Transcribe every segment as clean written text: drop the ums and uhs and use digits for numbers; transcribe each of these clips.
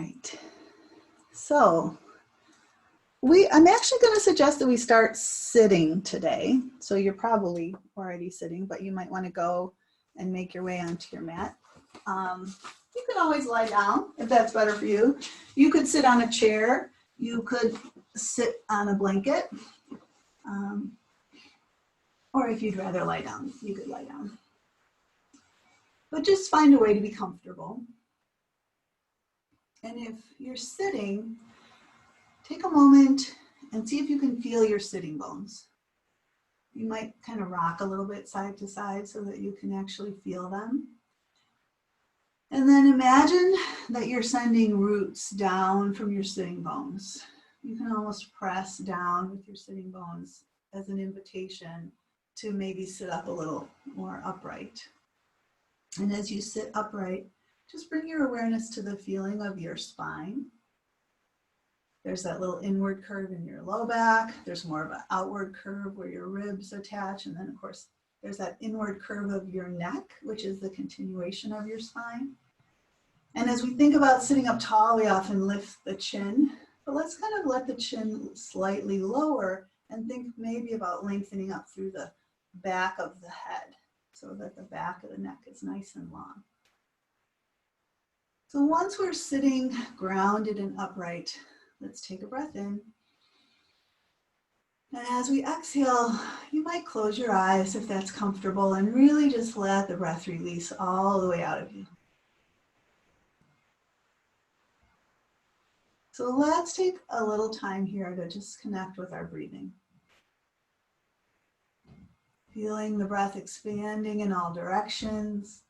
right. So I'm actually going to suggest that we start sitting today. So you're probably already sitting, but you might want to go and make your way onto your mat. You can always lie down if that's better for you. You could sit on a chair. You could sit on a blanket. Or if you'd rather lie down, you could lie down. But just find a way to be comfortable. And if you're sitting, take a moment and see if you can feel your sitting bones. You might kind of rock a little bit side to side so that you can actually feel them. And then imagine that you're sending roots down from your sitting bones. You can almost press down with your sitting bones as an invitation to maybe sit up a little more upright. And as you sit upright, just bring your awareness to the feeling of your spine. There's that little inward curve in your low back. There's more of an outward curve where your ribs attach. And then, of course, there's that inward curve of your neck, which is the continuation of your spine. And as we think about sitting up tall, we often lift the chin. But let's kind of let the chin slightly lower and think maybe about lengthening up through the back of the head so that the back of the neck is nice and long. So once we're sitting grounded and upright, let's take a breath in. And as we exhale, you might close your eyes if that's comfortable and really just let the breath release all the way out of you. So let's take a little time here to just connect with our breathing. Feeling the breath expanding in all directions.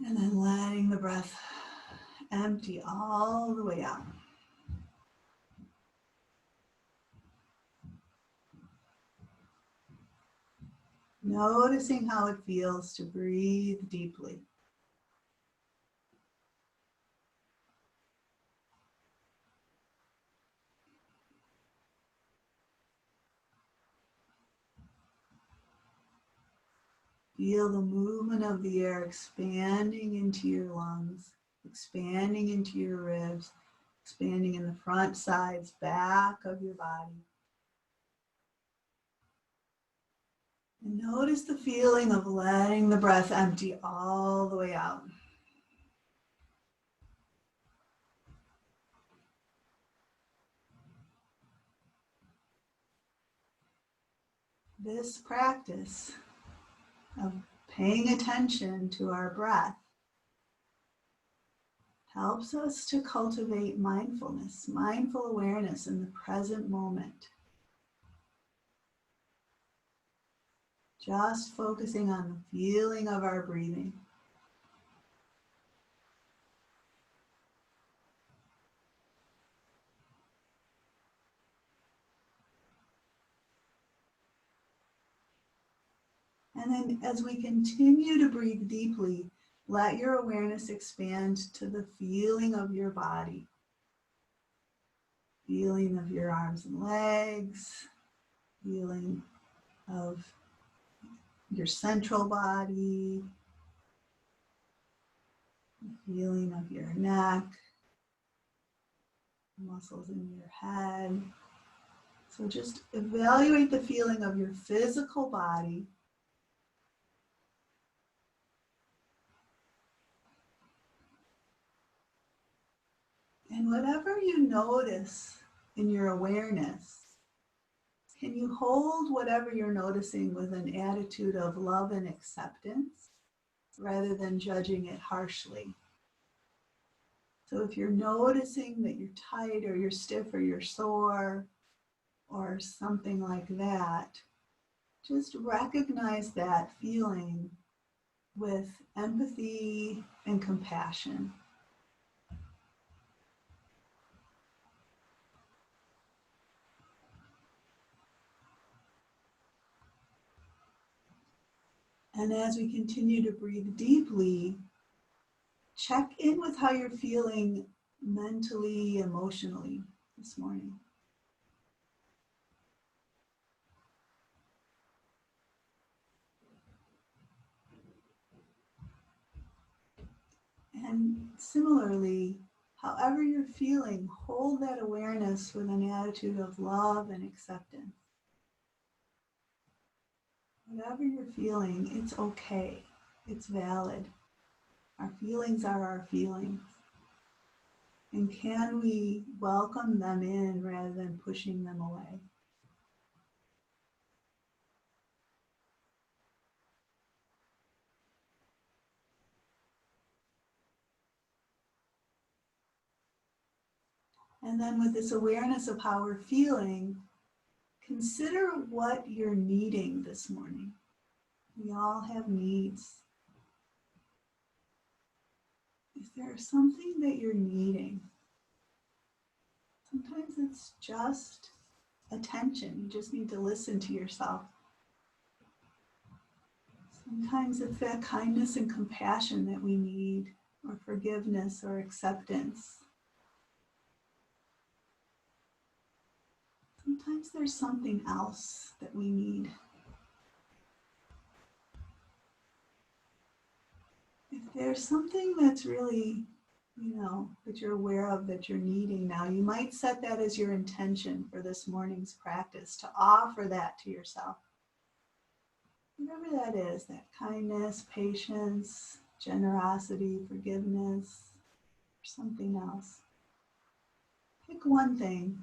And then letting the breath empty all the way out. Noticing how it feels to breathe deeply. Feel the movement of the air expanding into your lungs, expanding into your ribs, expanding in the front, sides, back of your body. And notice the feeling of letting the breath empty all the way out. This practice of paying attention to our breath helps us to cultivate mindfulness, mindful awareness in the present moment. Just focusing on the feeling of our breathing. And then as we continue to breathe deeply, let your awareness expand to the feeling of your body. Feeling of your arms and legs, feeling of your central body, feeling of your neck, muscles in your head. So just evaluate the feeling of your physical body. And whatever you notice in your awareness, can you hold whatever you're noticing with an attitude of love and acceptance rather than judging it harshly? So if you're noticing that you're tight or you're stiff or you're sore or something like that, just recognize that feeling with empathy and compassion. And as we continue to breathe deeply, check in with how you're feeling mentally, emotionally this morning. And similarly, however you're feeling, hold that awareness with an attitude of love and acceptance. Whatever you're feeling, it's okay. It's valid. Our feelings are our feelings. And can we welcome them in rather than pushing them away? And then with this awareness of how we're feeling, consider what you're needing this morning. We all have needs. Is there something that you're needing? Sometimes it's just attention. You just need to listen to yourself. Sometimes it's that kindness and compassion that we need, or forgiveness or acceptance. Sometimes there's something else that we need. If there's something that's really, that you're aware of that you're needing now, you might set that as your intention for this morning's practice, to offer that to yourself. Whatever that is, that kindness, patience, generosity, forgiveness, or something else. Pick one thing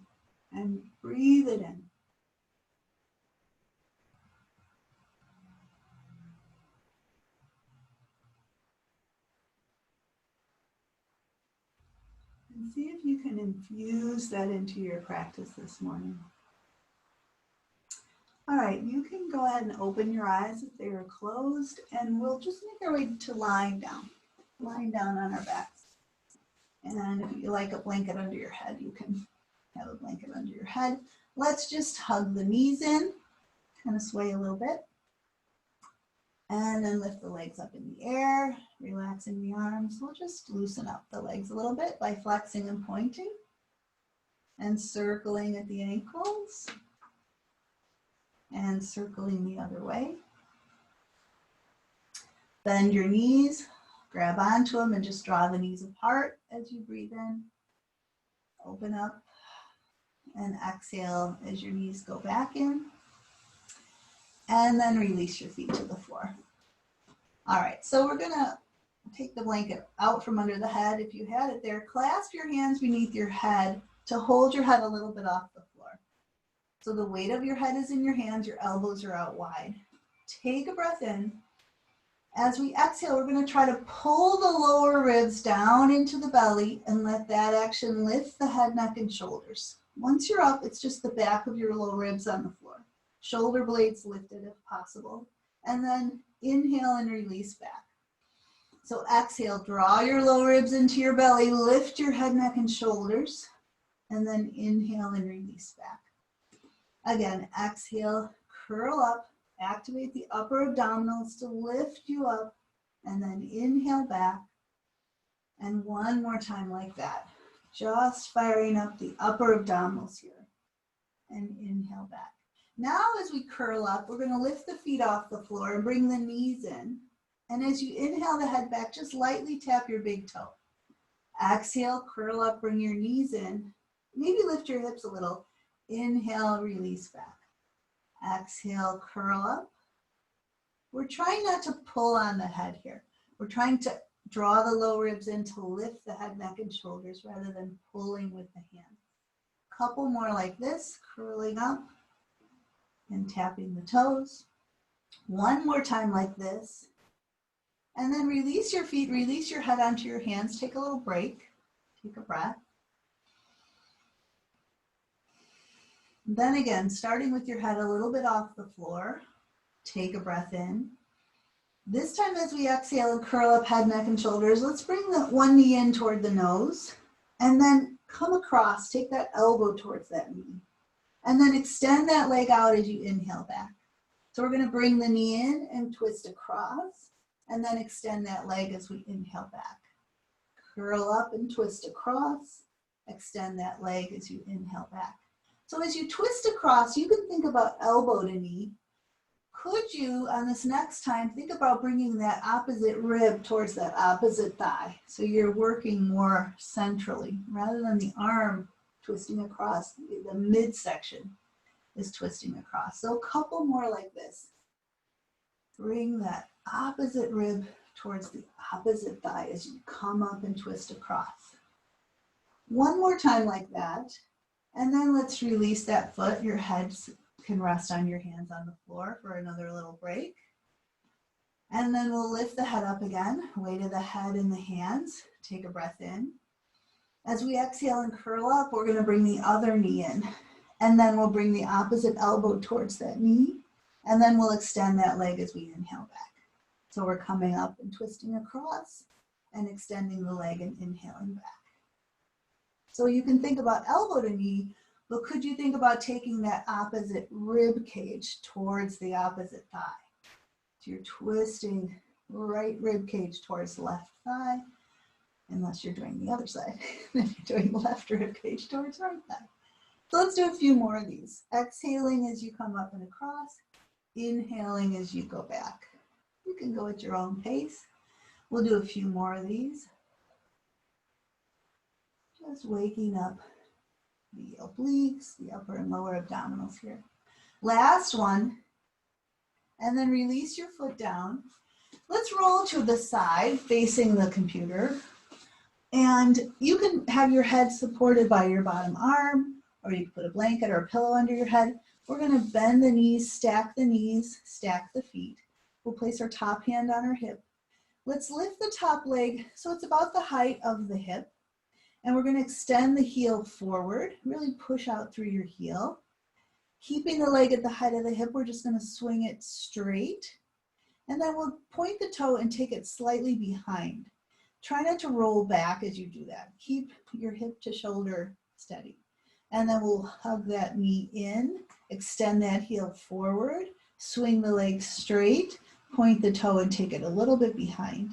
and breathe it in. And see if you can infuse that into your practice this morning. All right, you can go ahead and open your eyes if they are closed, and we'll just make our way to lying down on our backs. And if you like a blanket under your head, you can have a blanket under your head. Let's just hug the knees in, kind of sway a little bit. And then lift the legs up in the air, relaxing the arms. We'll just loosen up the legs a little bit by flexing and pointing and circling at the ankles and circling the other way. Bend your knees, grab onto them and just draw the knees apart as you breathe in. Open up and exhale as your knees go back in. And then release your feet to the floor. All right, so we're gonna take the blanket out from under the head. If you had it there, clasp your hands beneath your head to hold your head a little bit off the floor. So the weight of your head is in your hands, your elbows are out wide. Take a breath in. As we exhale, we're gonna try to pull the lower ribs down into the belly and let that action lift the head, neck, and shoulders. Once you're up, it's just the back of your lower ribs on the floor. Shoulder blades lifted if possible. And then inhale and release back. So exhale, draw your lower ribs into your belly, lift your head, neck, and shoulders, and then inhale and release back. Again, exhale, curl up, activate the upper abdominals to lift you up, and then inhale back. And one more time like that. Just firing up the upper abdominals here, and inhale back. Now as we curl up, we're going to lift the feet off the floor and bring the knees in. And as you inhale the head back, just lightly tap your big toe. Exhale, curl up, bring your knees in. Maybe lift your hips a little. Inhale, release back. Exhale, curl up. We're trying not to pull on the head here. We're trying to draw the lower ribs in to lift the head, neck, and shoulders rather than pulling with the hands. Couple more like this, curling up and tapping the toes. One more time like this. And then release your feet, release your head onto your hands. Take a little break. Take a breath. Then again, starting with your head a little bit off the floor. Take a breath in. This time as we exhale and curl up head, neck, and shoulders, let's bring the one knee in toward the nose. And then come across, take that elbow towards that knee. And then extend that leg out as you inhale back. So we're going to bring the knee in and twist across, and then extend that leg as we inhale back. Curl up and twist across, extend that leg as you inhale back. So as you twist across, you can think about elbow to knee, Could you, on this next time, think about bringing that opposite rib towards that opposite thigh. So you're working more centrally rather than the arm twisting across, the midsection is twisting across. So a couple more like this. Bring that opposite rib towards the opposite thigh as you come up and twist across. One more time like that. And then let's release that foot. Your head can rest on your hands on the floor for another little break. And then we'll lift the head up again, weight of the head in the hands. Take a breath in. As we exhale and curl up, we're gonna bring the other knee in. And then we'll bring the opposite elbow towards that knee. And then we'll extend that leg as we inhale back. So we're coming up and twisting across and extending the leg and inhaling back. So you can think about elbow to knee, but could you think about taking that opposite rib cage towards the opposite thigh? So you're twisting right rib cage towards the left thigh, unless you're doing the other side. Then you're doing left rib cage towards right thigh. So let's do a few more of these. Exhaling as you come up and across, inhaling as you go back. You can go at your own pace. We'll do a few more of these. Just waking up the obliques, the upper and lower abdominals here. Last one, and then release your foot down. Let's roll to the side facing the computer. And you can have your head supported by your bottom arm, or you can put a blanket or a pillow under your head. We're gonna bend the knees, stack the feet. We'll place our top hand on our hip. Let's lift the top leg so it's about the height of the hip. And we're gonna extend the heel forward, really push out through your heel. Keeping the leg at the height of the hip, we're just gonna swing it straight. And then we'll point the toe and take it slightly behind. Try not to roll back as you do that. Keep your hip to shoulder steady. And then we'll hug that knee in, extend that heel forward, swing the leg straight, point the toe and take it a little bit behind.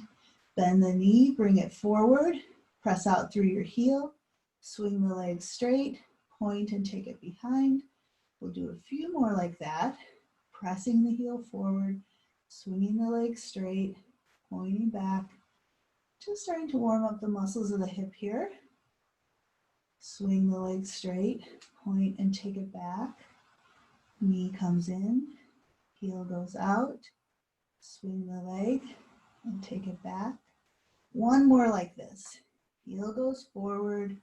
Bend the knee, bring it forward, press out through your heel, swing the leg straight, point and take it behind. We'll do a few more like that. Pressing the heel forward, swinging the leg straight, pointing back. Just starting to warm up the muscles of the hip here. Swing the leg straight, point and take it back. Knee comes in, heel goes out. Swing the leg and take it back. One more like this. Heel goes forward,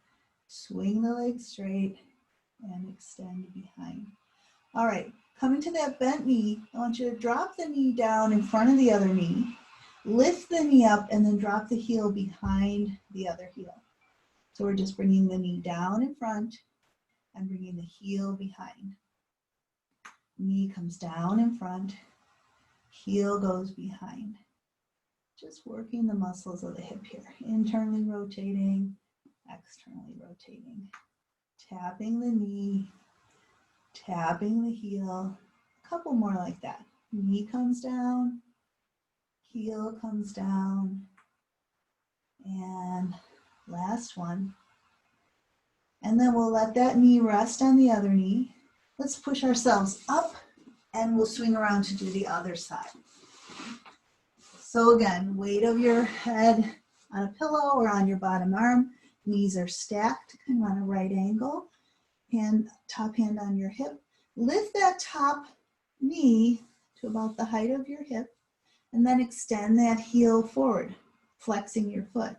swing the leg straight, and extend behind. All right, coming to that bent knee, I want you to drop the knee down in front of the other knee, lift the knee up, and then drop the heel behind the other heel. So we're just bringing the knee down in front and bringing the heel behind. Knee comes down in front, heel goes behind. Just working the muscles of the hip here. Internally rotating, externally rotating. Tapping the knee, tapping the heel. A couple more like that. Knee comes down, heel comes down, and last one. And then we'll let that knee rest on the other knee. Let's push ourselves up and we'll swing around to do the other side. So again, weight of your head on a pillow or on your bottom arm. Knees are stacked, kind of on a right angle. Top hand on your hip. Lift that top knee to about the height of your hip and then extend that heel forward, flexing your foot.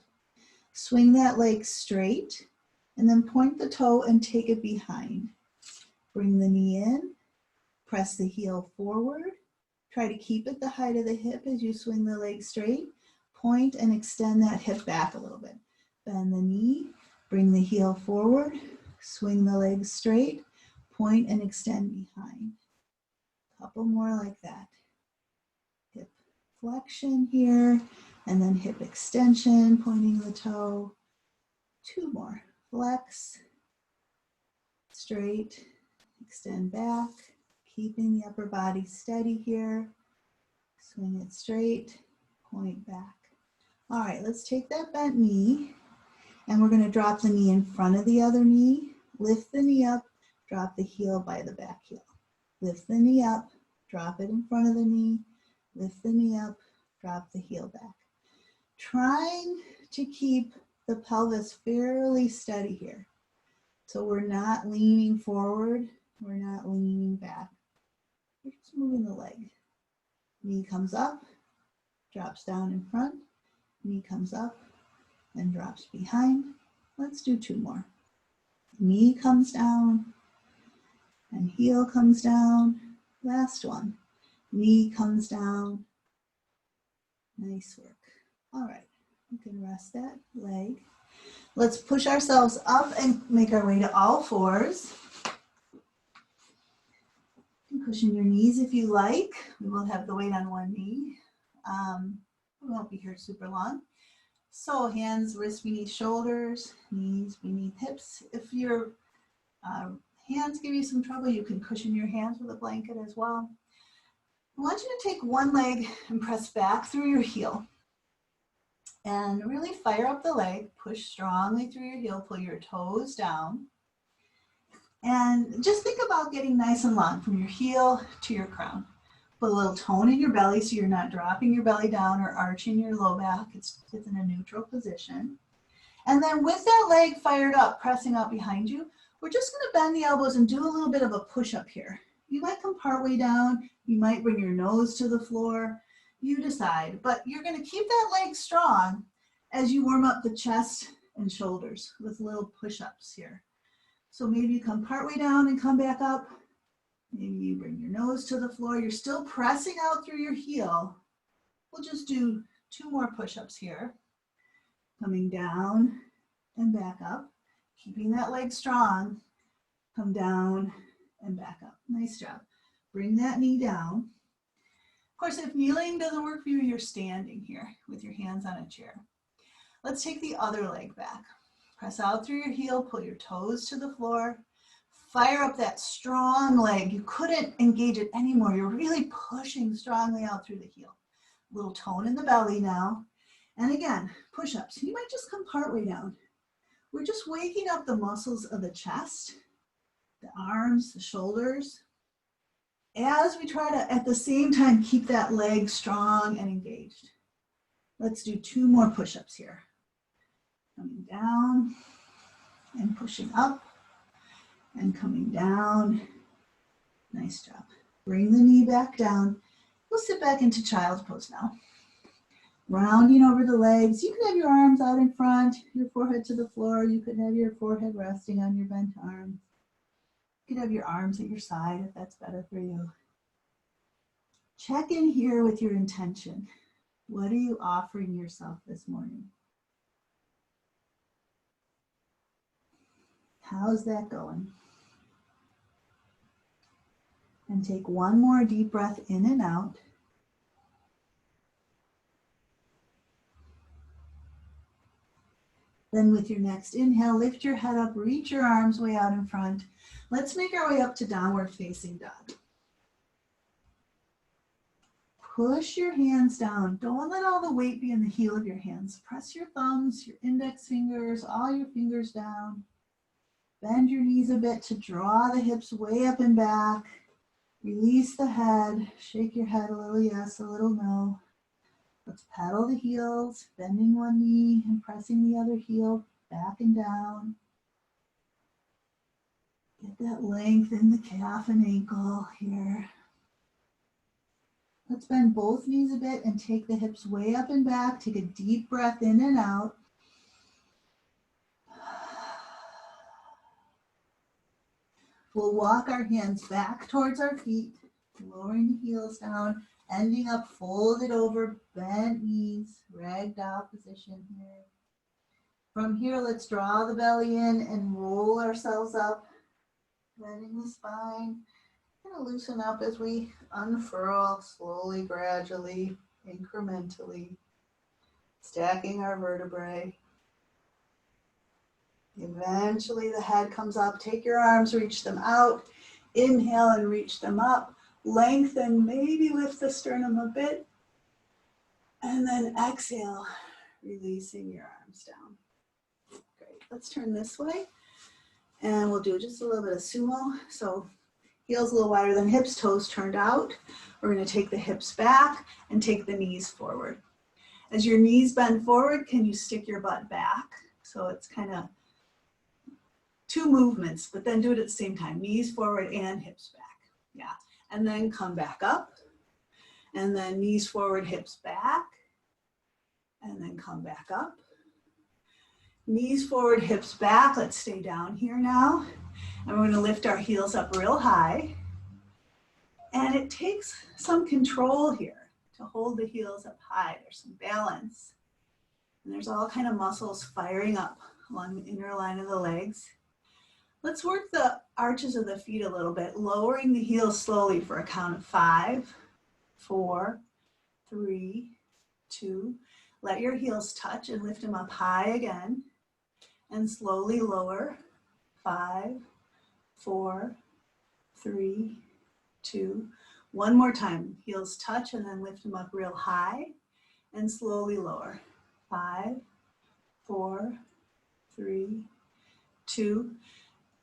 Swing that leg straight and then point the toe and take it behind. Bring the knee in, press the heel forward. Try to keep it the height of the hip as you swing the leg straight. Point and extend that hip back a little bit. Bend the knee, bring the heel forward, swing the leg straight, point and extend behind. Couple more like that. Hip flexion here, and then hip extension, pointing the toe. Two more. Flex, straight, extend back, keeping the upper body steady here. Swing it straight, point back. All right, let's take that bent knee, and we're gonna drop the knee in front of the other knee, lift the knee up, drop the heel by the back heel. Lift the knee up, drop it in front of the knee, lift the knee up, drop the heel back. Trying to keep the pelvis fairly steady here. So we're not leaning forward, we're not leaning back. We're just moving the leg. Knee comes up, drops down in front, knee comes up, and drops behind. Let's do 2 more. Knee comes down, and heel comes down. Last one. Knee comes down. Nice work. All right, you can rest that leg. Let's push ourselves up and make our way to all fours. You can cushion your knees if you like. We will have the weight on one knee. We won't be here super long. So hands, wrists beneath shoulders, knees beneath hips. If your hands give you some trouble, you can cushion your hands with a blanket as well. I want you to take one leg and press back through your heel. And really fire up the leg, push strongly through your heel, pull your toes down. And just think about getting nice and long from your heel to your crown. Put a little tone in your belly so you're not dropping your belly down or arching your low back. It's in a neutral position. And then with that leg fired up, pressing out behind you, we're just going to bend the elbows and do a little bit of a push up here. You might come partway down. You might bring your nose to the floor. You decide, but you're going to keep that leg strong as you warm up the chest and shoulders with little push-ups here. So maybe you come partway down and come back up. Maybe you bring your nose to the floor. You're still pressing out through your heel. We'll just do 2 more push-ups here. Coming down and back up, keeping that leg strong. Come down and back up. Nice job. Bring that knee down. Of course, if kneeling doesn't work for you, you're standing here with your hands on a chair. Let's take the other leg back. Press out through your heel, pull your toes to the floor. Fire up that strong leg. You couldn't engage it anymore. You're really pushing strongly out through the heel. A little tone in the belly now. And again, push-ups. You might just come partway down. We're just waking up the muscles of the chest, the arms, the shoulders, as we try to, at the same time, keep that leg strong and engaged. Let's do 2 more push-ups here. Coming down and pushing up and coming down. Nice job. Bring the knee back down. We'll sit back into child's pose now. Rounding over the legs. You can have your arms out in front, your forehead to the floor. You could have your forehead resting on your bent arms. You could have your arms at your side if that's better for you. Check in here with your intention. What are you offering yourself this morning? How's that going? And take 1 more deep breath in and out. Then with your next inhale, lift your head up, reach your arms way out in front. Let's make our way up to downward facing dog. Push your hands down. Don't let all the weight be in the heel of your hands. Press your thumbs, your index fingers, all your fingers down. Bend your knees a bit to draw the hips way up and back. Release the head. Shake your head a little yes, a little no. Let's pedal the heels, bending one knee and pressing the other heel back and down. Get that length in the calf and ankle here. Let's bend both knees a bit and take the hips way up and back. Take a deep breath in and out. We'll walk our hands back towards our feet, lowering the heels down, ending up folded over, bent knees, ragdoll position here. From here, let's draw the belly in and roll ourselves up, bending the spine. Kind of loosen up as we unfurl slowly, gradually, incrementally, stacking our vertebrae. Eventually the head comes up. Take your arms, reach them out. Inhale and reach them up. Lengthen, maybe lift the sternum a bit. And then exhale, releasing your arms down. Great, let's turn this way. And we'll do just a little bit of sumo. So Heels a little wider than hips, toes turned out. We're going to take the hips back and take the knees forward. As your knees bend forward, can you stick your butt back? So it's kind of two movements, but then do it at the same time. Knees forward and hips back. Yeah. And then come back up. And then knees forward, hips back. And then come back up. Knees forward, hips back. Let's stay down here now. And we're going to lift our heels up real high. And it takes some control here to hold the heels up high. There's some balance. And there's all kind of muscles firing up along the inner line of the legs. Let's work the arches of the feet a little bit, lowering the heels slowly for a count of 5, 4, 3, 2. Let your heels touch and lift them up high again. And slowly lower. 5, 4, 3, 2. One more time. Heels touch and then lift them up real high. And slowly lower. 5, 4, 3, 2.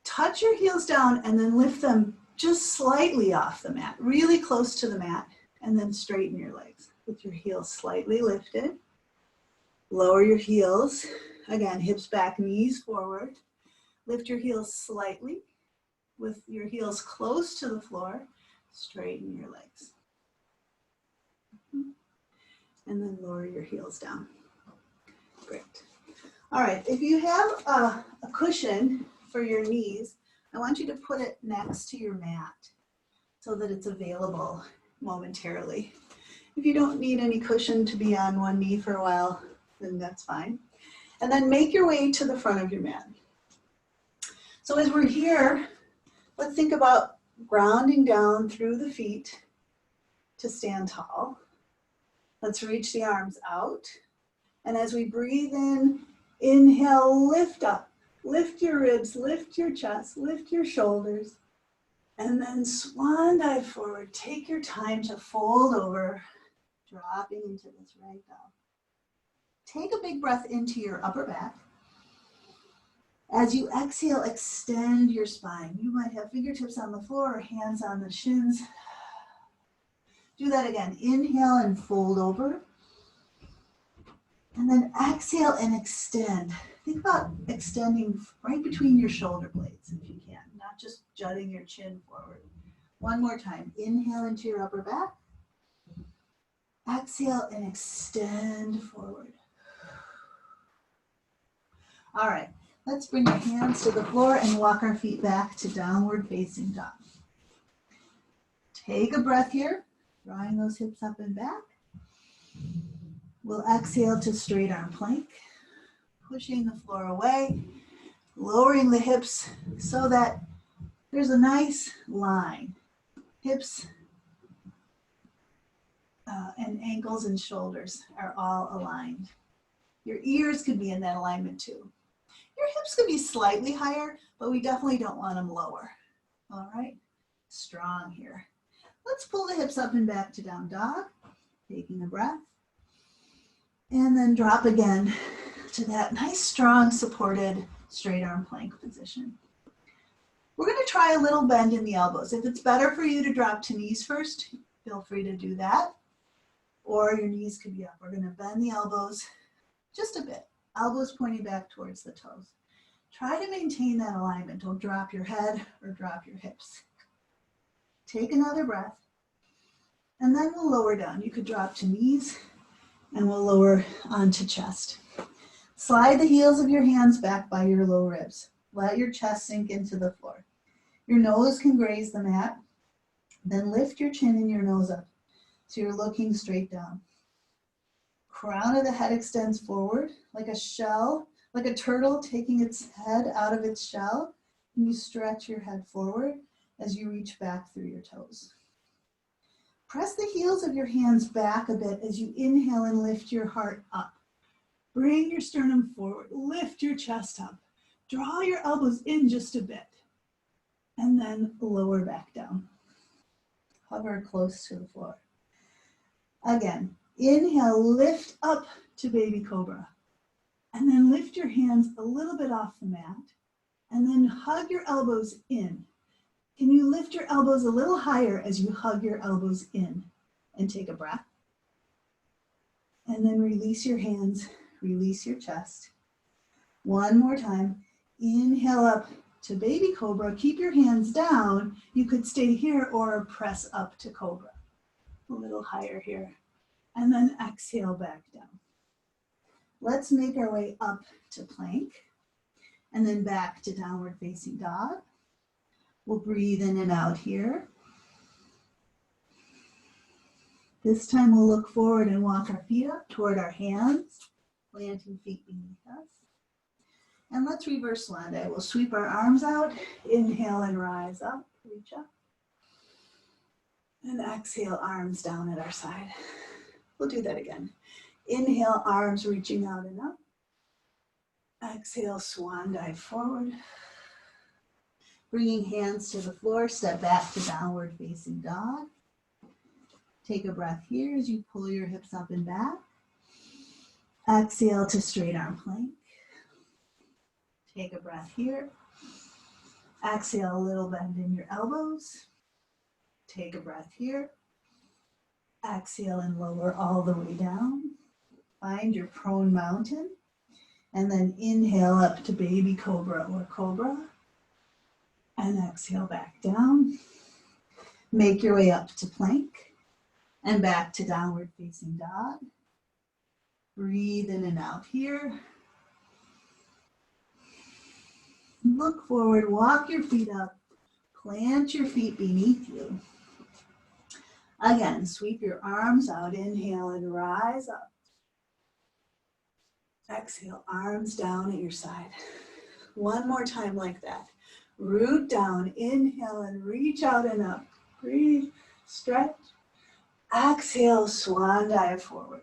Touch your heels down and then lift them just slightly off the mat, really close to the mat, and then straighten your legs with your heels slightly lifted. Lower your heels. Again, hips back, knees forward. Lift your heels slightly with your heels close to the floor. Straighten your legs. And then lower your heels down. Great. All right, if you have a cushion for your knees, I want you to put it next to your mat so that it's available momentarily. If you don't need any cushion to be on one knee for a while, then that's fine. And then make your way to the front of your mat. So as we're here, let's think about grounding down through the feet to stand tall. Let's reach the arms out. And as we breathe in, inhale, lift up. Lift your ribs, lift your chest, lift your shoulders. And then swan dive forward. Take your time to fold over, dropping into this right dog. Take a big breath into your upper back. As you exhale, extend your spine. You might have fingertips on the floor or hands on the shins. Do that again. Inhale and fold over. And then exhale and extend. Think about extending right between your shoulder blades if you can, not just jutting your chin forward. One more time. Inhale into your upper back. Exhale and extend forward. All right, let's bring your hands to the floor and walk our feet back to downward facing dog. Take a breath here, drawing those hips up and back. We'll exhale to straight arm plank, pushing the floor away, lowering the hips so that there's a nice line. Hips and ankles and shoulders are all aligned. Your ears could be in that alignment too. Your hips could be slightly higher, but we definitely don't want them lower. All right, strong here. Let's pull the hips up and back to down dog, taking a breath. And then drop again to that nice, strong, supported straight arm plank position. We're going to try a little bend in the elbows. If it's better for you to drop to knees first, feel free to do that. Or your knees could be up. We're going to bend the elbows just a bit. Elbows pointing back towards the toes. Try to maintain that alignment. Don't drop your head or drop your hips. Take another breath. And then we'll lower down. You could drop to knees and we'll lower onto chest. Slide the heels of your hands back by your low ribs. Let your chest sink into the floor. Your nose can graze the mat. Then lift your chin and your nose up so you're looking straight down. Crown of the head extends forward like a shell, like a turtle taking its head out of its shell. And you stretch your head forward as you reach back through your toes. Press the heels of your hands back a bit as you inhale and lift your heart up. Bring your sternum forward, lift your chest up. Draw your elbows in just a bit. And then lower back down. Hover close to the floor. Again, inhale, lift up to baby cobra. And then lift your hands a little bit off the mat. And then hug your elbows in. Can you lift your elbows a little higher as you hug your elbows in and take a breath? And then release your hands, release your chest. One more time. Inhale up to baby cobra. Keep your hands down. You could stay here or press up to cobra. A little higher here. And then exhale back down. Let's make our way up to plank and then back to downward facing dog. We'll breathe in and out here. This time we'll look forward and walk our feet up toward our hands, planting feet beneath us. And let's reverse Swan-Dive. We'll sweep our arms out, inhale and rise up, reach up. And exhale, arms down at our side. We'll do that again. Inhale, arms reaching out and up. Exhale, Swan-Dive forward. Bringing hands to the floor, step back to downward facing dog. Take a breath here as you pull your hips up and back. Exhale to straight arm plank. Take a breath here. Exhale, a little bend in your elbows. Take a breath here. Exhale and lower all the way down. Find your prone mountain. And then inhale up to baby cobra or cobra. And exhale back down. Make your way up to plank. And back to downward facing dog. Breathe in and out here. Look forward, walk your feet up, plant your feet beneath you. Again, sweep your arms out, inhale and rise up. Exhale, arms down at your side. One more time like that. Root down, inhale and reach out and up. Breathe, stretch. Exhale, swan dive forward.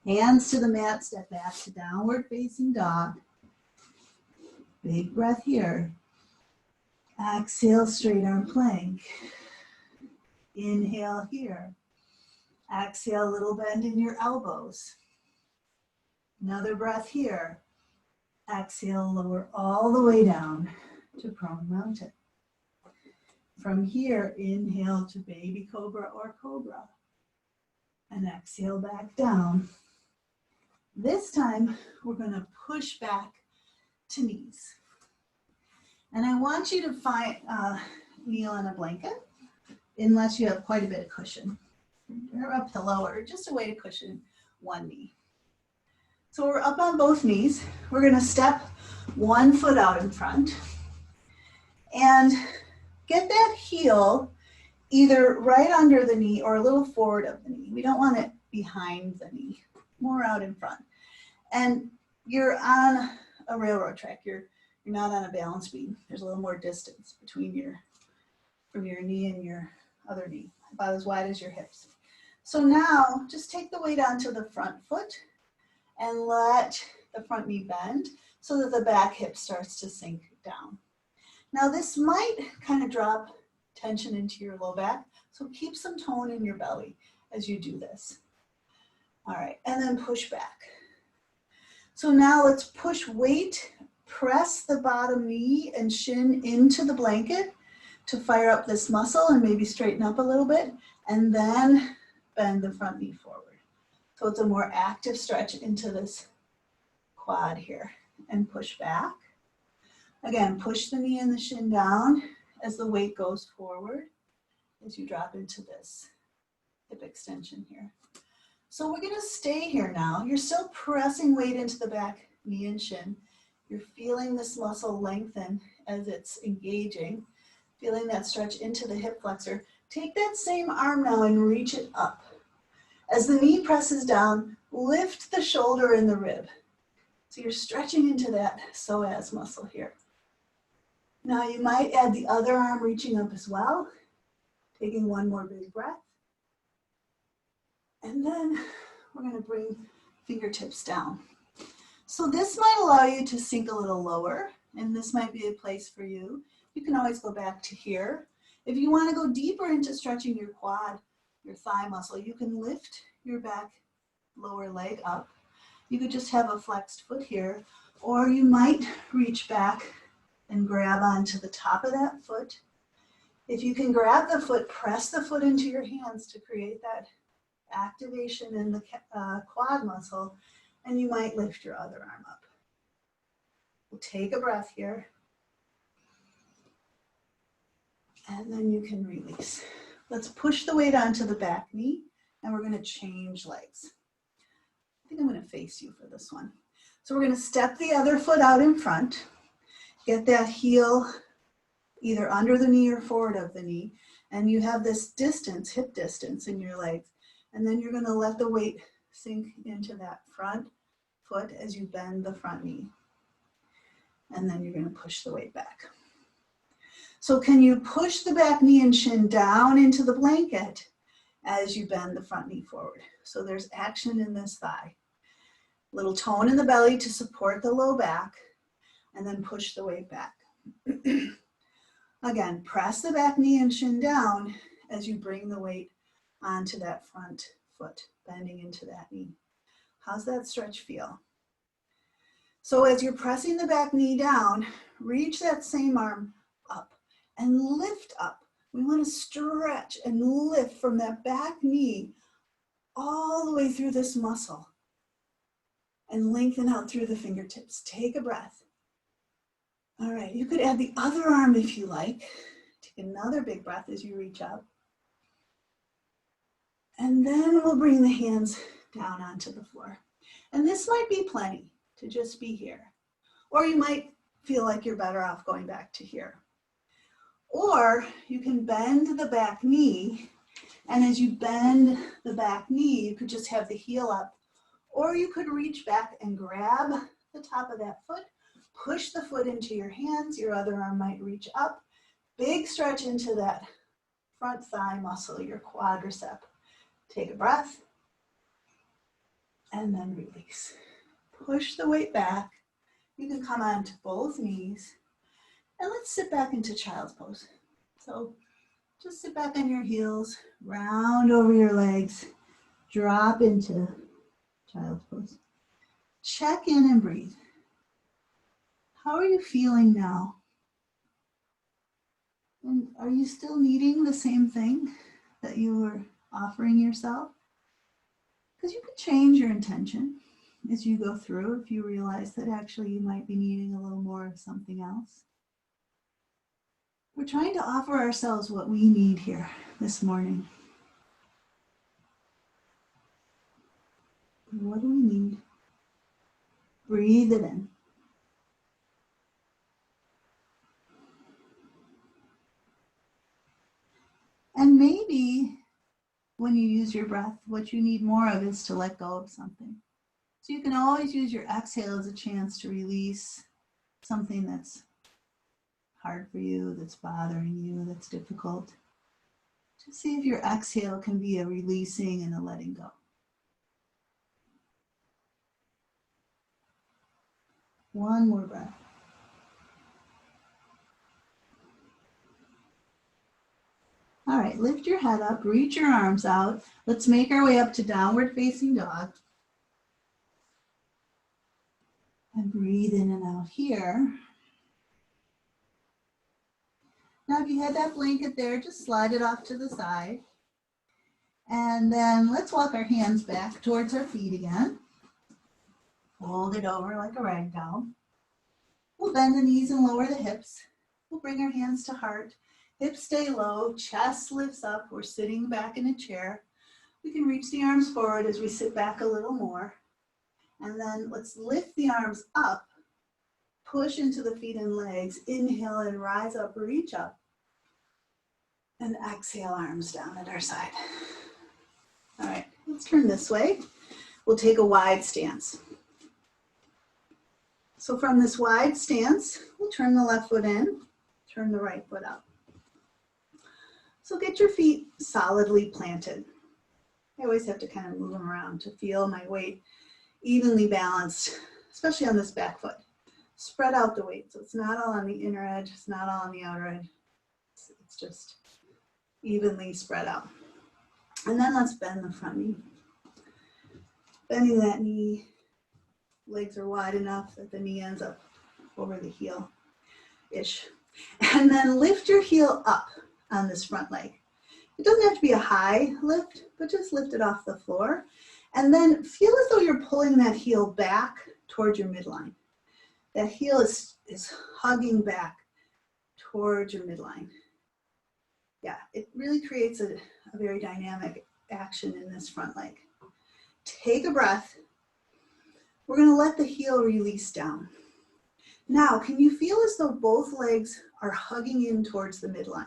Hands to the mat, step back to downward facing dog. Big breath here. Exhale, straight arm plank. Inhale here. Exhale, a little bend in your elbows. Another breath here. Exhale, lower all the way down to prone mountain. From here, inhale to baby cobra or cobra. And exhale back down. This time, we're going to push back to knees. And I want you to kneel on a blanket, unless you have quite a bit of cushion, or a pillow, or just a way to cushion one knee. So we're up on both knees. We're going to step one foot out in front and get that heel either right under the knee or a little forward of the knee. We don't want it behind the knee, more out in front. And you're on a railroad track. You're not on a balance beam. There's a little more distance between from your knee and your other knee, about as wide as your hips. So now just take the weight onto the front foot and let the front knee bend so that the back hip starts to sink down. Now this might kind of drop tension into your low back, so keep some tone in your belly as you do this. All right, and then push back. So now let's push weight, press the bottom knee and shin into the blanket to fire up this muscle and maybe straighten up a little bit, and then bend the front knee forward. So it's a more active stretch into this quad here, and push back. Again, push the knee and the shin down as the weight goes forward as you drop into this hip extension here. So we're going to stay here now. You're still pressing weight into the back knee and shin. You're feeling this muscle lengthen as it's engaging, feeling that stretch into the hip flexor. Take that same arm now and reach it up. As the knee presses down, lift the shoulder and the rib. So you're stretching into that psoas muscle here. Now you might add the other arm reaching up as well, taking one more big breath. And then we're going to bring fingertips down. So this might allow you to sink a little lower, and this might be a place for you. You can always go back to here. If you want to go deeper into stretching your quad, your thigh muscle, you can lift your back lower leg up. You could just have a flexed foot here, or you might reach back and grab onto the top of that foot. If you can grab the foot, press the foot into your hands to create that activation in the quad muscle, and you might lift your other arm up. We'll take a breath here. And then you can release. Let's push the weight onto the back knee, and we're going to change legs. I think I'm going to face you for this one. So we're going to step the other foot out in front, get that heel either under the knee or forward of the knee, and you have this distance, hip distance in your legs, and then you're going to let the weight sink into that front foot as you bend the front knee, and then you're going to push the weight back. So can you push the back knee and shin down into the blanket as you bend the front knee forward? So there's action in this thigh. Little tone in the belly to support the low back, and then push the weight back. Again, press the back knee and shin down as you bring the weight onto that front foot, bending into that knee. How's that stretch feel? So as you're pressing the back knee down, reach that same arm up and lift up. We want to stretch and lift from that back knee all the way through this muscle and lengthen out through the fingertips. Take a breath. All right, you could add the other arm if you like. Take another big breath as you reach up. And then we'll bring the hands down onto the floor. And this might be plenty to just be here. Or you might feel like you're better off going back to here. Or you can bend the back knee, and as you bend the back knee, you could just have the heel up, or you could reach back and grab the top of that foot, push the foot into your hands, your other arm might reach up, big stretch into that front thigh muscle, your quadricep. Take a breath, and then release. Push the weight back. You can come onto both knees. And let's sit back into child's pose. So just sit back on your heels, round over your legs, drop into child's pose. Check in and breathe. How are you feeling now? And are you still needing the same thing that you were offering yourself? Because you could change your intention as you go through if you realize that actually you might be needing a little more of something else. We're trying to offer ourselves what we need here this morning. What do we need? Breathe it in. And maybe when you use your breath, what you need more of is to let go of something. So you can always use your exhale as a chance to release something that's hard for you, that's bothering you, that's difficult. Just see if your exhale can be a releasing and a letting go. One more breath. All right, lift your head up, reach your arms out. Let's make our way up to downward facing dog. And breathe in and out here. Now, if you had that blanket there, just slide it off to the side. And then let's walk our hands back towards our feet again. Fold it over like a rag doll. We'll bend the knees and lower the hips. We'll bring our hands to heart. Hips stay low, chest lifts up. We're sitting back in a chair. We can reach the arms forward as we sit back a little more. And then let's lift the arms up, push into the feet and legs. Inhale and rise up, reach up. And exhale, arms down at our side. All right, let's turn this way. We'll take a wide stance. So from this wide stance, we'll turn the left foot in, turn the right foot out. So get your feet solidly planted. I always have to kind of move them around to feel my weight evenly balanced, especially on this back foot. Spread out the weight, so it's not all on the inner edge, it's not all on the outer edge. It's just evenly spread out. And then let's bend the front knee. Bending that knee, legs are wide enough that the knee ends up over the heel. ish. And then lift your heel up on this front leg. It doesn't have to be a high lift, but just lift it off the floor. And then feel as though you're pulling that heel back towards your midline. That heel is hugging back towards your midline. Yeah, it really creates a very dynamic action in this front leg. Take a breath. We're going to let the heel release down. Now, can you feel as though both legs are hugging in towards the midline?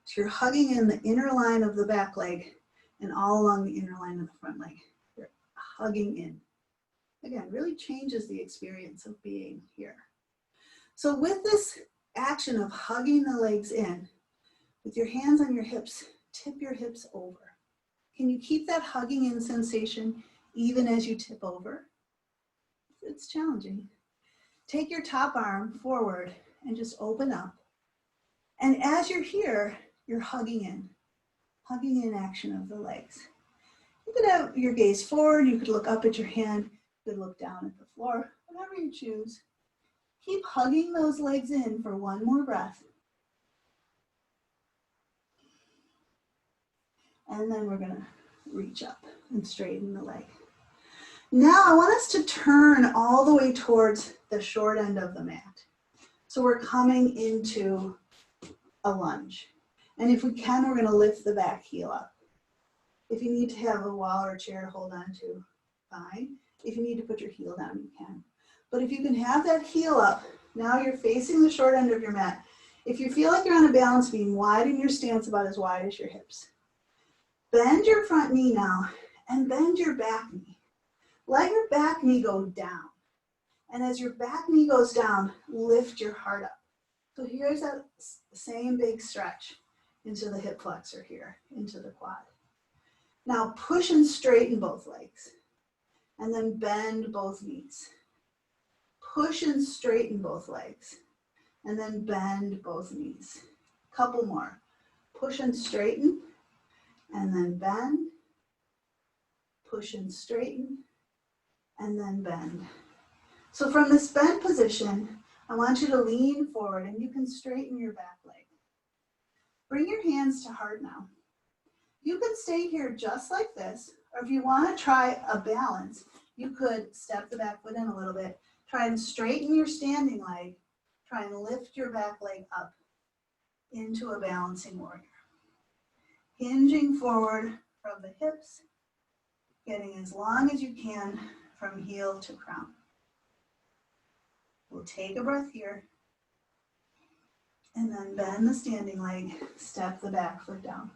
So you're hugging in the inner line of the back leg and all along the inner line of the front leg. You're hugging in. Again, really changes the experience of being here. So with this action of hugging the legs in, with your hands on your hips, tip your hips over. Can you keep that hugging in sensation even as you tip over? It's challenging. Take your top arm forward and just open up. And as you're here, you're hugging in action of the legs. You could have your gaze forward, you could look up at your hand, you could look down at the floor, whatever you choose. Keep hugging those legs in for one more breath. And then we're gonna reach up and straighten the leg. Now I want us to turn all the way towards the short end of the mat. So we're coming into a lunge. And if we can, we're gonna lift the back heel up. If you need to have a wall or a chair to hold on to, fine. If you need to put your heel down, you can. But if you can have that heel up, now you're facing the short end of your mat. If you feel like you're on a balance beam, widen your stance about as wide as your hips. Bend your front knee now and bend your back knee. Let your back knee go down. And as your back knee goes down, lift your heart up. So here's that same big stretch into the hip flexor here, into the quad. Now push and straighten both legs. And then bend both knees. Push and straighten both legs. And then bend both knees. Couple more. Push and straighten. And then bend. Push and straighten. And then bend. So from this bent position, I want you to lean forward and you can straighten your back leg. Bring your hands to heart now. You can stay here just like this, or if you want to try a balance, you could step the back foot in a little bit, try and straighten your standing leg, try and lift your back leg up into a balancing warrior. Hinging forward from the hips, getting as long as you can from heel to crown. We'll take a breath here, and then bend the standing leg, step the back foot down.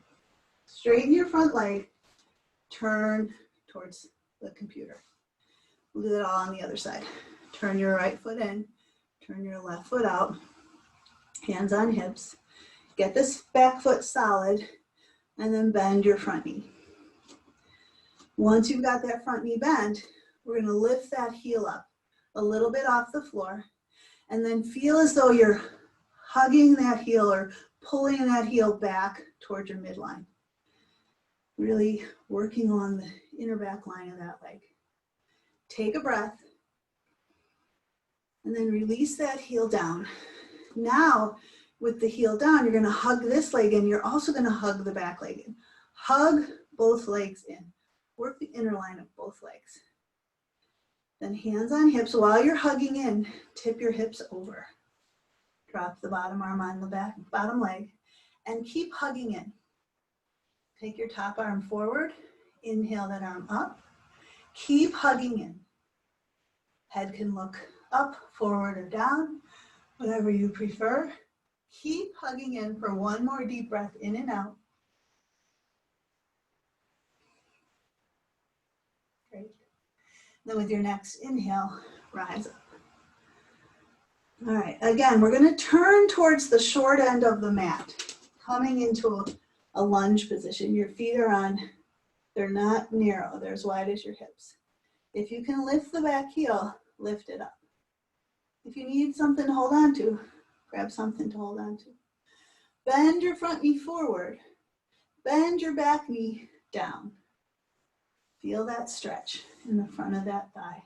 Straighten your front leg, turn towards the computer. We'll do that all on the other side. Turn your right foot in, turn your left foot out, hands on hips. Get this back foot solid, and then bend your front knee. Once you've got that front knee bent, we're gonna lift that heel up a little bit off the floor, and then feel as though you're hugging that heel or pulling that heel back towards your midline. Really working on the inner back line of that leg. Take a breath, and then release that heel down. Now, with the heel down, you're gonna hug this leg in. You're also gonna hug the back leg in. Hug both legs in. Work the inner line of both legs. Then hands on hips. While you're hugging in, tip your hips over. Drop the bottom arm on the bottom leg, and keep hugging in. Take your top arm forward. Inhale that arm up. Keep hugging in. Head can look up, forward, or down, whatever you prefer. Keep hugging in for one more deep breath in and out. Great. Then with your next inhale, rise up. All right, again, we're going to turn towards the short end of the mat, coming into a lunge position. Your feet are on, they're not narrow, they're as wide as your hips. If you can lift the back heel, lift it up. If you need something to hold on to, grab something to hold on to. Bend your front knee forward. Bend your back knee down. Feel that stretch in the front of that thigh.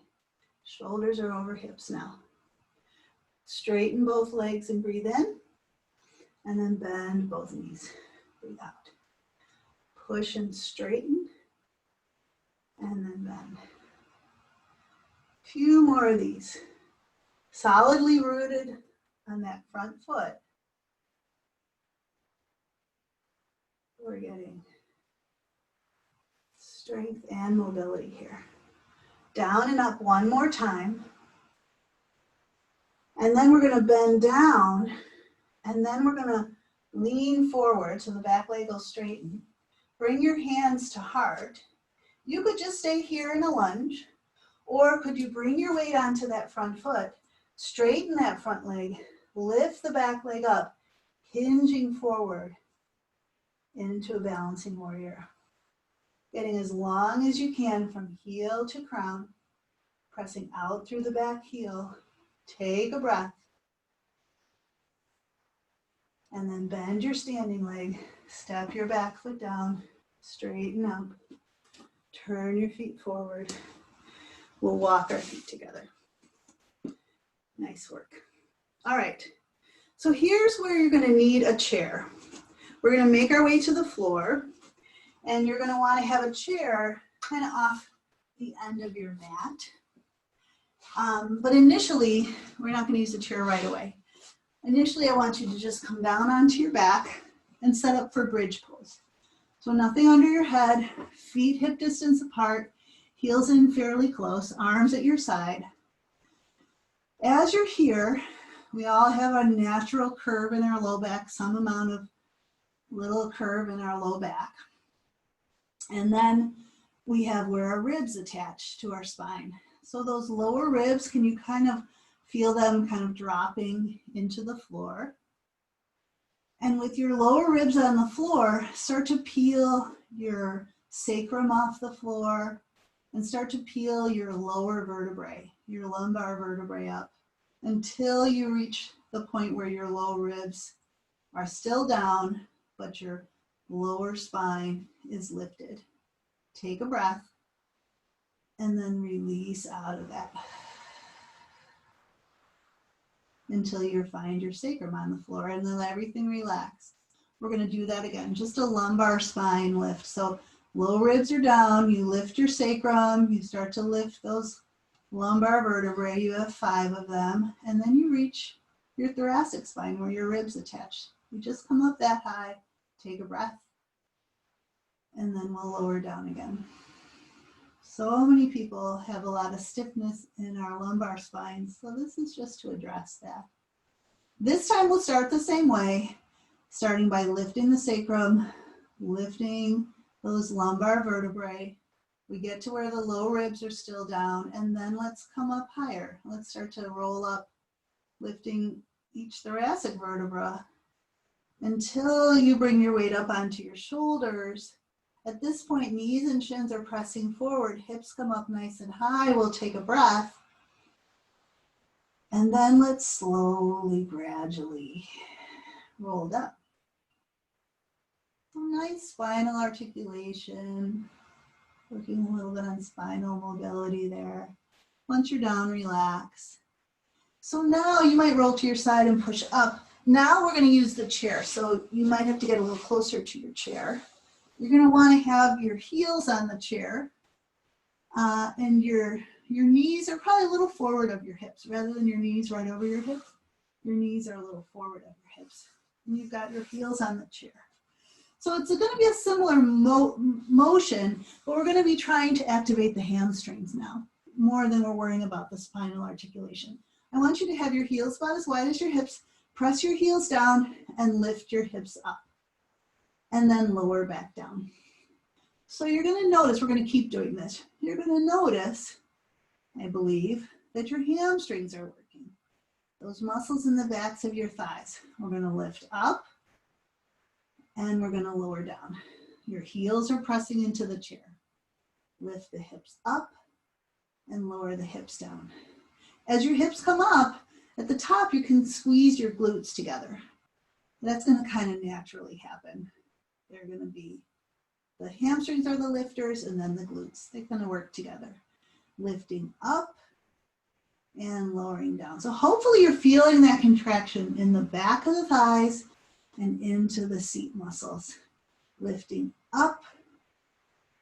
Shoulders are over hips now. Straighten both legs and breathe in. And then bend both knees. Breathe out. Push and straighten. And then bend. Few more of these. Solidly rooted on that front foot. We're getting strength and mobility here. Down and up one more time. And then we're going to bend down. And then we're going to lean forward so the back leg will straighten. Bring your hands to heart. You could just stay here in a lunge, or could you bring your weight onto that front foot, straighten that front leg, lift the back leg up, hinging forward into a balancing warrior. Getting as long as you can from heel to crown, pressing out through the back heel. Take a breath. And then bend your standing leg, step your back foot down, straighten up, turn your feet forward. We'll walk our feet together. Nice work. All right, so here's where you're gonna need a chair. We're gonna make our way to the floor, and you're gonna wanna have a chair kind of off the end of your mat. But initially, we're not gonna use the chair right away. Initially, I want you to just come down onto your back and set up for bridge pose. So nothing under your head, feet hip distance apart, heels in fairly close, arms at your side. As you're here, we all have a natural curve in our low back, some amount of little curve in our low back. And then we have where our ribs attach to our spine. So those lower ribs, can you kind of feel them kind of dropping into the floor? And with your lower ribs on the floor, start to peel your sacrum off the floor and start to peel your lower vertebrae, your lumbar vertebrae up until you reach the point where your low ribs are still down, but your lower spine is lifted. Take a breath and then release out of that until you find your sacrum on the floor, and then let everything relax. We're going to do that again, just a lumbar spine lift. So low ribs are down, you lift your sacrum, you start to lift those lumbar vertebrae, you have 5 of them, and then you reach your thoracic spine where your ribs attach. You just come up that high, take a breath, and then we'll lower down again. So many people have a lot of stiffness in our lumbar spines, so this is just to address that. This time we'll start the same way, starting by lifting the sacrum, lifting those lumbar vertebrae. We get to where the low ribs are still down, and then let's come up higher. Let's start to roll up, lifting each thoracic vertebra until you bring your weight up onto your shoulders. At this point, knees and shins are pressing forward, hips come up nice and high. We'll take a breath. And then let's slowly, gradually roll down. Nice spinal articulation. Working a little bit on spinal mobility there. Once you're down, relax. So now you might roll to your side and push up. Now we're going to use the chair. So you might have to get a little closer to your chair. You're going to want to have your heels on the chair and your knees are probably a little forward of your hips rather than your knees right over your hips. Your knees are a little forward of your hips. And you've got your heels on the chair. So it's going to be a similar motion, but we're going to be trying to activate the hamstrings now more than we're worrying about the spinal articulation. I want you to have your heels about as wide as your hips. Press your heels down and lift your hips up. And then lower back down. So you're going to notice, we're going to keep doing this. You're going to notice, I believe, that your hamstrings are working. Those muscles in the backs of your thighs. We're going to lift up and we're going to lower down. Your heels are pressing into the chair. Lift the hips up and lower the hips down. As your hips come up, at the top you can squeeze your glutes together. That's going to kind of naturally happen. They're going to be, the hamstrings are the lifters and then the glutes. They're going to work together. Lifting up and lowering down. So hopefully you're feeling that contraction in the back of the thighs and into the seat muscles. Lifting up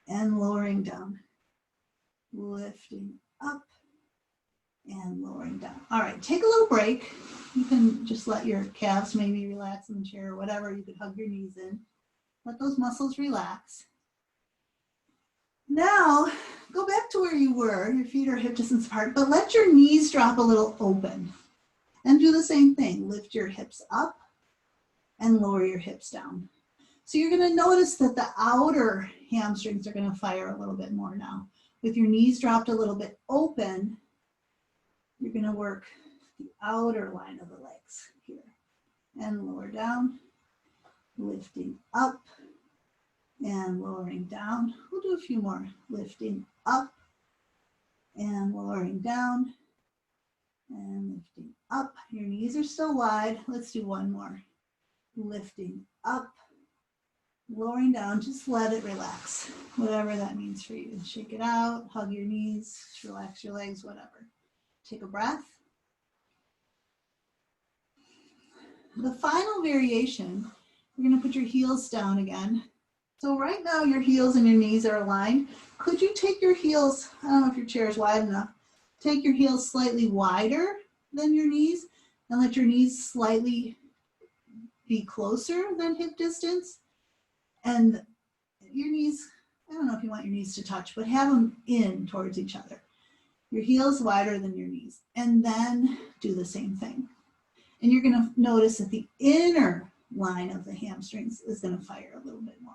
and lowering down. Lifting up and lowering down. All right, take a little break. You can just let your calves maybe relax in the chair or whatever. You could hug your knees in. Let those muscles relax. Now, go back to where you were. Your feet are hip distance apart, but let your knees drop a little open. And do the same thing. Lift your hips up and lower your hips down. So you're going to notice that the outer hamstrings are going to fire a little bit more now. With your knees dropped a little bit open, you're going to work the outer line of the legs here. And lower down, lifting up and lowering down. We'll do a few more. Lifting up and lowering down and lifting up. Your knees are still wide. Let's do one more. Lifting up, lowering down. Just let it relax, whatever that means for you. Shake it out, hug your knees, relax your legs, whatever. Take a breath. The final variation, you're going to put your heels down again. So right now your heels and your knees are aligned. Could you take your heels, I don't know if your chair is wide enough, take your heels slightly wider than your knees and let your knees slightly be closer than hip distance. And your knees, I don't know if you want your knees to touch, but have them in towards each other. Your heels wider than your knees. And then do the same thing. And you're going to notice that the inner line of the hamstrings is going to fire a little bit more.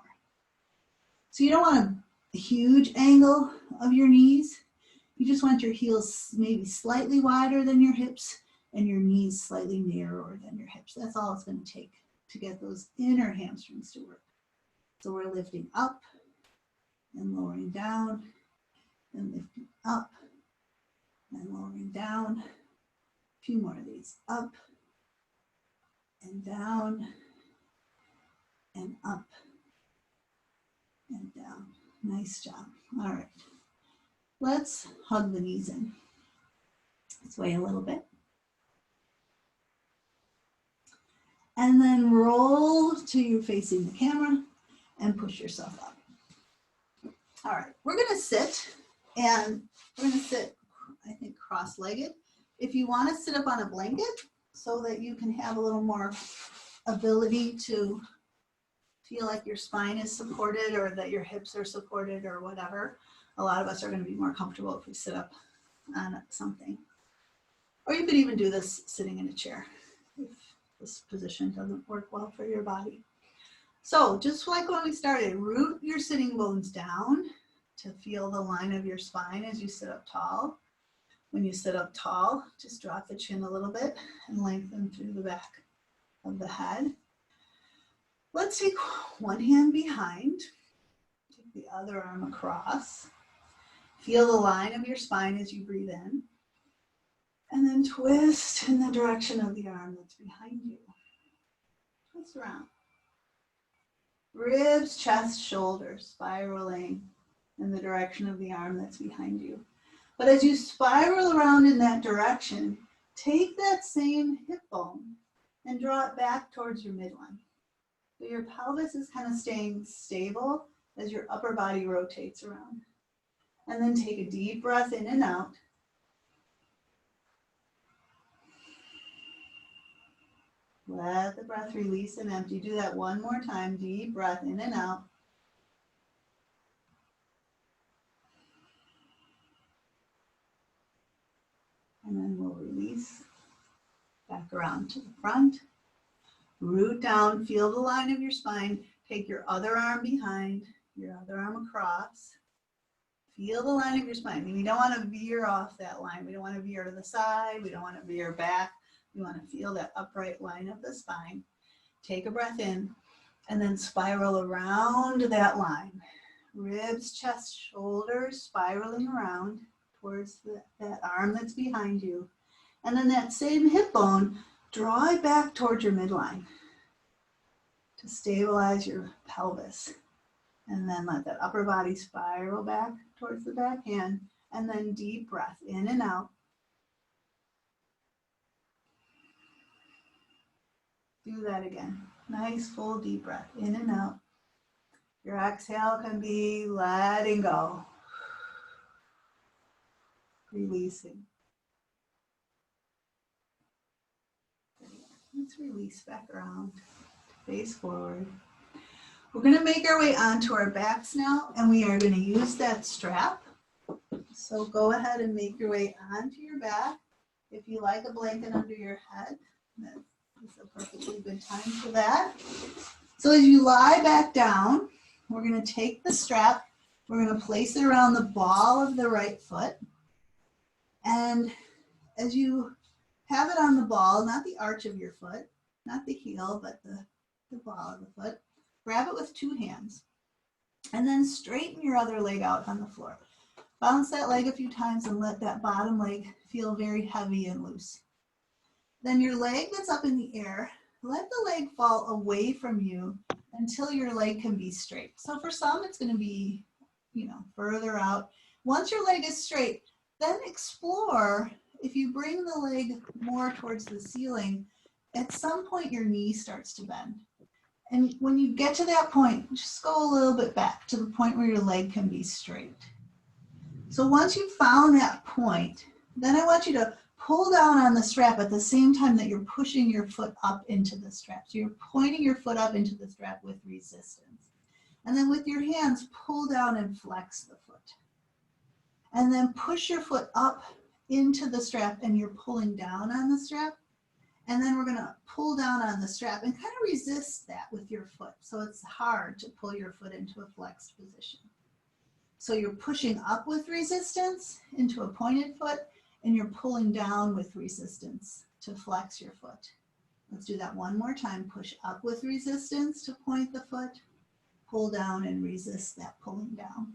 So you don't want a huge angle of your knees. You just want your heels maybe slightly wider than your hips and your knees slightly narrower than your hips. That's all it's going to take to get those inner hamstrings to work. So we're lifting up and lowering down and lifting up and lowering down. A few more of these. Up and down and up and down. Nice job. All right. Let's hug the knees in. Sway a little bit. And then roll till you're facing the camera and push yourself up. All right, we're gonna sit and we're gonna sit, I think, cross-legged. If you wanna sit up on a blanket so that you can have a little more ability to feel like your spine is supported or that your hips are supported or whatever. A lot of us are going to be more comfortable if we sit up on something. Or you could even do this sitting in a chair if this position doesn't work well for your body. So just like when we started, root your sitting bones down to feel the line of your spine as you sit up tall. When you sit up tall, just drop the chin a little bit and lengthen through the back of the head. Let's take one hand behind, take the other arm across. Feel the line of your spine as you breathe in. And then twist in the direction of the arm that's behind you. Twist around. Ribs, chest, shoulders, spiraling in the direction of the arm that's behind you. But as you spiral around in that direction, take that same hip bone and draw it back towards your midline. So your pelvis is kind of staying stable as your upper body rotates around. And then take a deep breath in and out. Let the breath release and empty. Do that one more time. Deep breath in and out. And then we'll release back around to the front. Root down, feel the line of your spine. Take your other arm behind, your other arm across. Feel the line of your spine. I mean, we don't want to veer off that line. We don't want to veer to the side. We don't want to veer back. We want to feel that upright line of the spine. Take a breath in and then spiral around that line. Ribs, chest, shoulders, spiraling around towards that arm that's behind you. And then that same hip bone, draw it back towards your midline to stabilize your pelvis. And then let that upper body spiral back towards the back hand. And then deep breath in and out. Do that again. Nice full deep breath in and out. Your exhale can be letting go. Releasing. Let's release back around. Face forward. We're going to make our way onto our backs now, and we are going to use that strap. So go ahead and make your way onto your back. If you like a blanket under your head, that is a perfectly good time for that. So as you lie back down, we're going to take the strap, we're going to place it around the ball of the right foot. And as you have it on the ball, not the arch of your foot, not the heel, but the ball of the foot, grab it with two hands. And then straighten your other leg out on the floor. Bounce that leg a few times and let that bottom leg feel very heavy and loose. Then your leg that's up in the air, let the leg fall away from you until your leg can be straight. So for some, it's going to be, further out. Once your leg is straight, then explore. If you bring the leg more towards the ceiling, at some point your knee starts to bend. And when you get to that point, just go a little bit back to the point where your leg can be straight. So once you've found that point, then I want you to pull down on the strap at the same time that you're pushing your foot up into the strap. So you're pointing your foot up into the strap with resistance. And then with your hands, pull down and flex the foot. And then push your foot up into the strap and you're pulling down on the strap. And then we're going to pull down on the strap and kind of resist that with your foot. So it's hard to pull your foot into a flexed position. So you're pushing up with resistance into a pointed foot, and you're pulling down with resistance to flex your foot. Let's do that one more time. Push up with resistance to point the foot, pull down and resist that pulling down.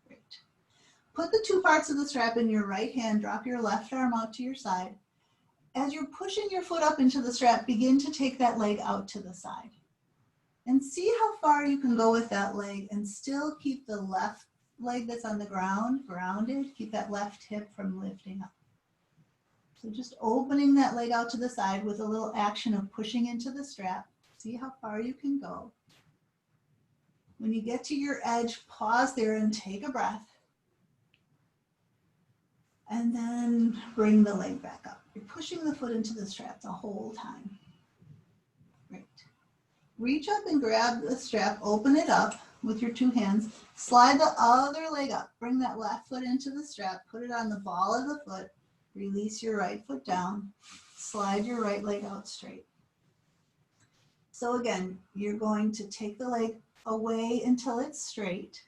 Great. Put the two parts of the strap in your right hand, drop your left arm out to your side. As you're pushing your foot up into the strap, begin to take that leg out to the side. And see how far you can go with that leg and still keep the left leg that's on the ground grounded. Keep that left hip from lifting up. So just opening that leg out to the side with a little action of pushing into the strap. See how far you can go. When you get to your edge, pause there and take a breath. And then bring the leg back up. You're pushing the foot into the strap the whole time. Great. Reach up and grab the strap, open it up with your two hands. Slide the other leg up. Bring that left foot into the strap. Put it on the ball of the foot. Release your right foot down. Slide your right leg out straight. So again, you're going to take the leg away until it's straight.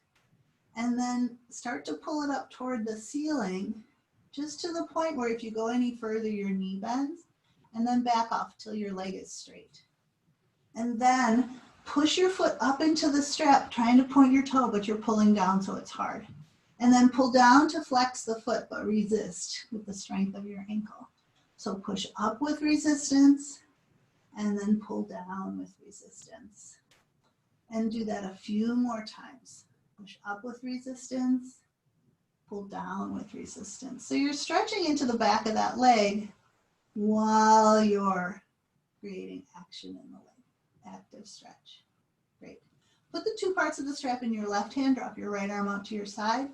And then start to pull it up toward the ceiling, just to the point where if you go any further, your knee bends. And then back off till your leg is straight. And then push your foot up into the strap, trying to point your toe, but you're pulling down so it's hard. And then pull down to flex the foot, but resist with the strength of your ankle. So push up with resistance, and then pull down with resistance. And do that a few more times. Push up with resistance, pull down with resistance. So you're stretching into the back of that leg while you're creating action in the leg. Active stretch. Great. Put the two parts of the strap in your left hand, drop your right arm out to your side.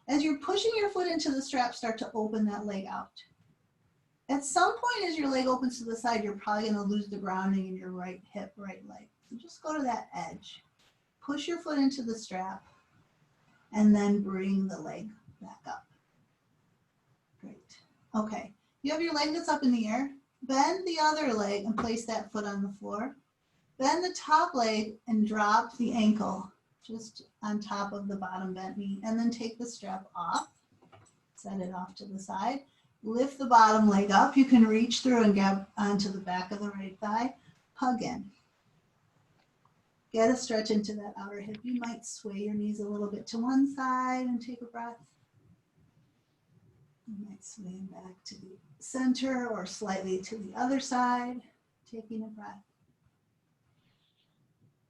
As you're pushing your foot into the strap, start to open that leg out. At some point as your leg opens to the side, you're probably going to lose the grounding in your right hip, right leg. So just go to that edge. Push your foot into the strap and then bring the leg back up. Great. Okay. You have your leg that's up in the air. Bend the other leg and place that foot on the floor. Bend the top leg and drop the ankle just on top of the bottom bent knee, and then take the strap off. Set it off to the side. Lift the bottom leg up. You can reach through and grab onto the back of the right thigh. Hug in. Get a stretch into that outer hip. You might sway your knees a little bit to one side and take a breath. You might sway back to the center or slightly to the other side, taking a breath.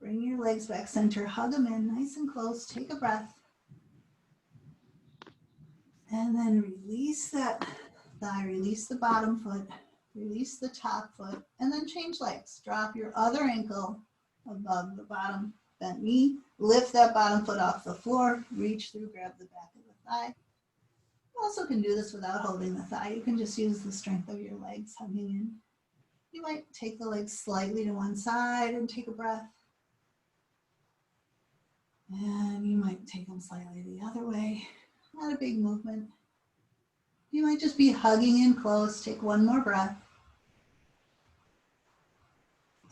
Bring your legs back center, hug them in nice and close, take a breath. And then release that thigh, release the bottom foot, Release the top foot and then change legs. Drop your other ankle above the bottom bent knee. Lift that bottom foot off the floor. Reach through, grab the back of the thigh. You also can do this without holding the thigh. You can just use the strength of your legs hugging in. You might take the legs slightly to one side and take a breath. And you might take them slightly the other way. Not a big movement. You might just be hugging in close. Take one more breath.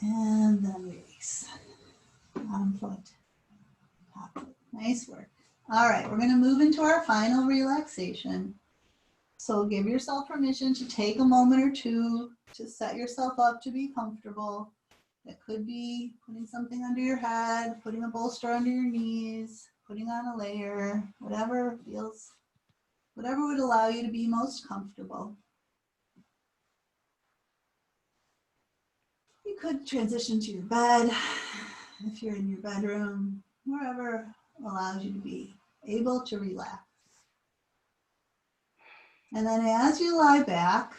And then release. Bottom foot, top foot. Nice work. All right, we're going to move into our final relaxation. So give yourself permission to take a moment or two to set yourself up to be comfortable. That could be putting something under your head, putting a bolster under your knees, putting on a layer, whatever would allow you to be most comfortable. You could transition to your bed if you're in your bedroom, wherever allows you to be able to relax. And then as you lie back,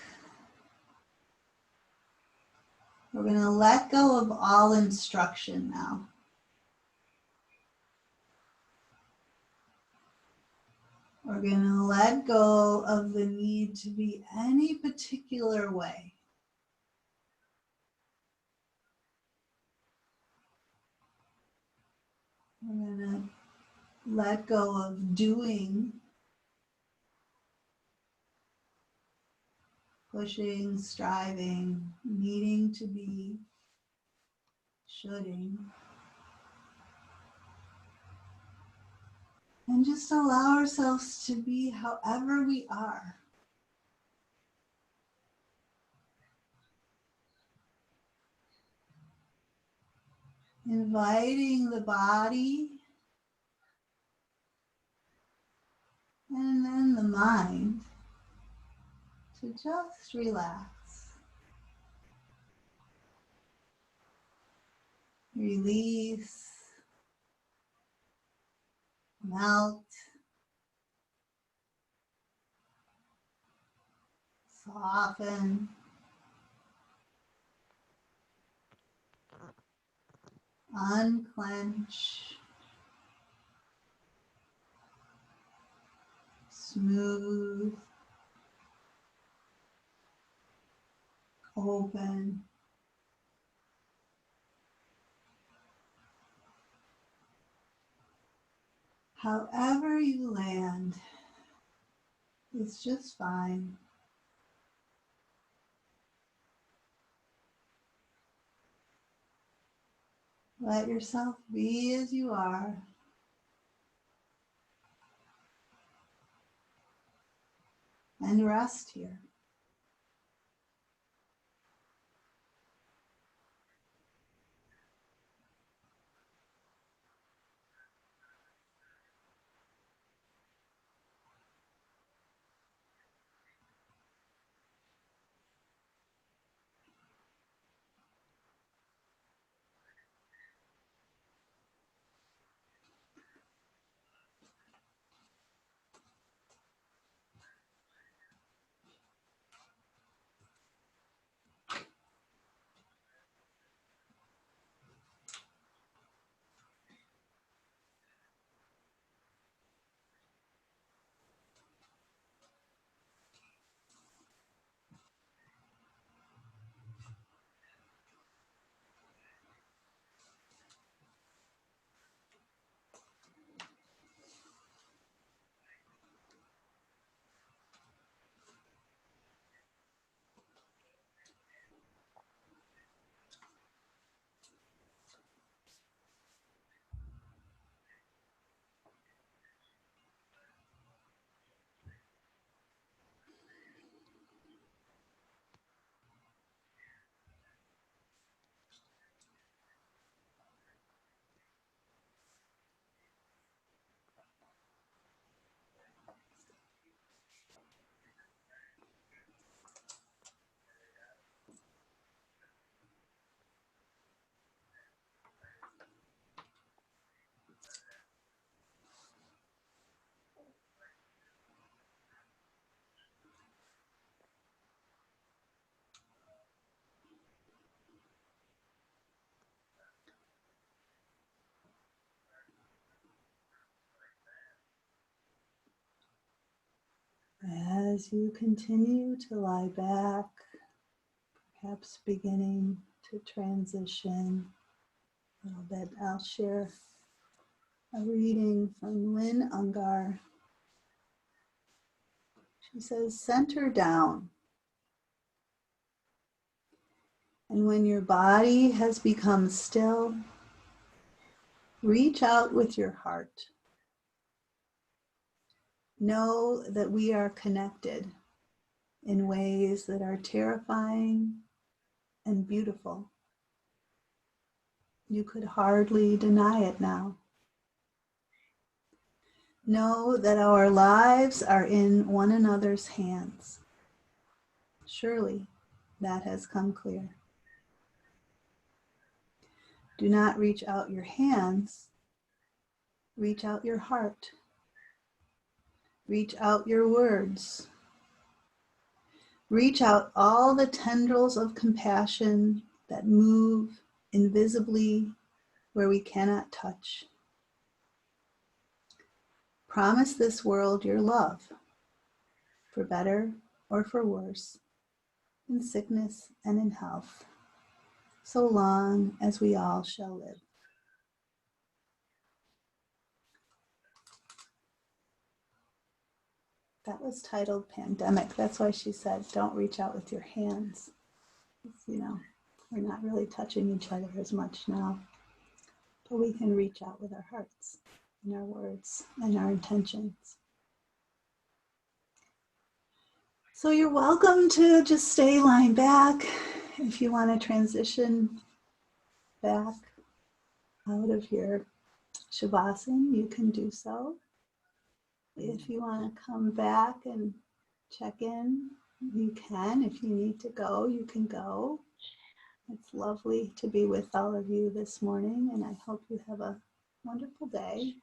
we're going to let go of all instruction now. We're going to let go of the need to be any particular way. We're going to let go of doing, pushing, striving, needing to be, shoulding. And just allow ourselves to be however we are. Inviting the body and then the mind to just relax. Release, melt, soften, unclench, smooth, open. However you land is just fine. Let yourself be as you are. And rest here. as you continue to lie back, perhaps beginning to transition a little bit, I'll share a reading from Lynn Ungar. She says, center down. And when your body has become still, reach out with your heart. Know that we are connected in ways that are terrifying and beautiful. You could hardly deny it now. Know that our lives are in one another's hands. Surely that has come clear. Do not reach out your hands, reach out your heart. Reach out your words. Reach out all the tendrils of compassion that move invisibly where we cannot touch. Promise this world your love, for better or for worse, in sickness and in health, so long as we all shall live. That was titled Pandemic. That's why she said, don't reach out with your hands. You know, we're not really touching each other as much now, but we can reach out with our hearts and our words and our intentions. So you're welcome to just stay lying back. If you want to transition back out of your Shavasana, you can do so. If you want to come back and check in, you can. If you need to go, you can go. It's lovely to be with all of you this morning, and I hope you have a wonderful day.